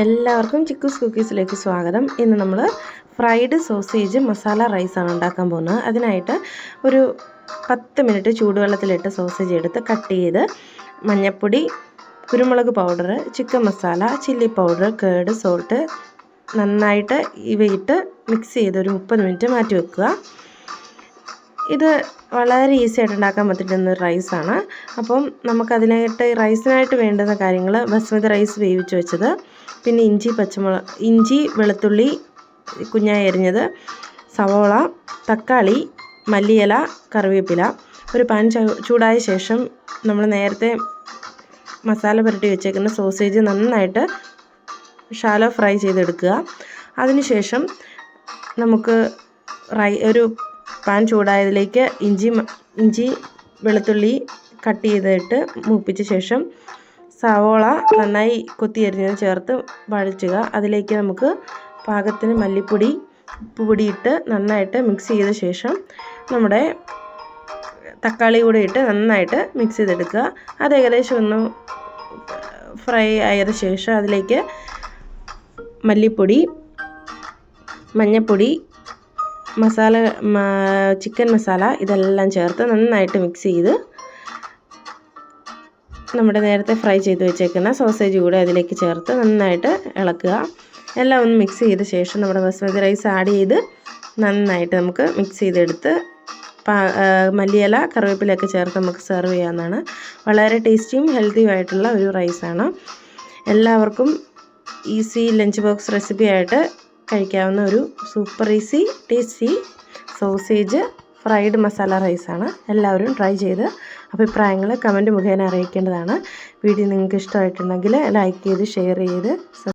എല്ലാവർക്കും ചിക്കൂസ് കുക്കീസിലേക്ക് സ്വാഗതം. ഇന്ന് നമ്മൾ ഫ്രൈഡ് സോസേജ് മസാല റൈസാണ് ഉണ്ടാക്കാൻ പോകുന്നത്. അതിനായിട്ട് ഒരു 10 മിനിറ്റ് ചൂടുവെള്ളത്തിലിട്ട് സോസേജ് എടുത്ത് കട്ട് ചെയ്ത് മഞ്ഞൾപ്പൊടി, കുരുമുളക് powder, chicken masala, chilli powder, curd, salt നന്നായിട്ട് ഇവയിട്ട് മിക്സ് ചെയ്ത് ഒരു 30 മിനിറ്റ് മാറ്റി വെക്കുക. ഇത് വളരെ ഈസി ആയിട്ട് ഉണ്ടാക്കാൻ പറ്റുന്ന ഒരു റൈസാണ്. അപ്പം നമുക്കതിനായിട്ട് റൈസിനായിട്ട് വേണ്ടുന്ന കാര്യങ്ങൾ: ബസ്മതി റൈസ് വേവിച്ച് വെച്ചത്, പിന്നെ ഇഞ്ചി, വെളുത്തുള്ളി കുഞ്ഞായി അരിഞ്ഞത്, സവോള, തക്കാളി, മല്ലിയില, കറിവേപ്പില. ഒരു പാൻ ചൂടായ ശേഷം നമ്മൾ നേരത്തെ മസാല പുരട്ടി വെച്ചേക്കുന്ന സോസേജ് നന്നായിട്ട് ഷാലോ ഫ്രൈ ചെയ്തെടുക്കുക. അതിനുശേഷം നമുക്ക് ഒരു പാൻ ചൂടായതിലേക്ക് ഇഞ്ചി വെളുത്തുള്ളി കട്ട് ചെയ്തിട്ട് മൂപ്പിച്ച ശേഷം സവോള നന്നായി കൊത്തി അരിഞ്ഞത് ചേർത്ത് വഴറ്റുക. അതിലേക്ക് നമുക്ക് പാകത്തിന് മല്ലിപ്പൊടി, ഉപ്പുപൊടി ഇട്ട് നന്നായിട്ട് മിക്സ് ചെയ്ത ശേഷം നമ്മുടെ തക്കാളി കൂടെ ഇട്ട് നന്നായിട്ട് മിക്സ് ചെയ്തെടുക്കുക. അത് ഏകദേശം ഒന്ന് ഫ്രൈ ആയതിനു ശേഷം അതിലേക്ക് മല്ലിപ്പൊടി, മഞ്ഞൾപ്പൊടി, ചിക്കൻ മസാല ഇതെല്ലാം ചേർത്ത് നന്നായിട്ട് മിക്സ് ചെയ്ത് നമ്മുടെ നേരത്തെ ഫ്രൈ ചെയ്ത് വെച്ചേക്കുന്ന സോസേജ് കൂടെ അതിലേക്ക് ചേർത്ത് നന്നായിട്ട് ഇളക്കുക. എല്ലാം ഒന്ന് മിക്സ് ചെയ്ത ശേഷം നമ്മുടെ ബസ്മതി റൈസ് ആഡ് ചെയ്ത് നന്നായിട്ട് നമുക്ക് മിക്സ് ചെയ്തെടുത്ത് മല്ലിയില, കറിവേപ്പിലയൊക്കെ ചേർത്ത് നമുക്ക് സെർവ് ചെയ്യാവുന്നതാണ്. വളരെ ടേസ്റ്റിയും ഹെൽത്തിയും ആയിട്ടുള്ള ഒരു റൈസാണ്. എല്ലാവർക്കും ഈസി ലഞ്ച് ബോക്സ് റെസിപ്പി ആയിട്ട് കഴിക്കാവുന്ന ഒരു super easy tasty sausage fried masala റൈസാണ്. എല്ലാവരും ട്രൈ ചെയ്ത് അഭിപ്രായങ്ങൾ കമൻറ്റ് മുഖേന അറിയിക്കേണ്ടതാണ്. വീഡിയോ നിങ്ങൾക്ക് ഇഷ്ടമായിട്ടുണ്ടെങ്കിൽ ലൈക്ക് ചെയ്ത് ഷെയർ ചെയ്ത്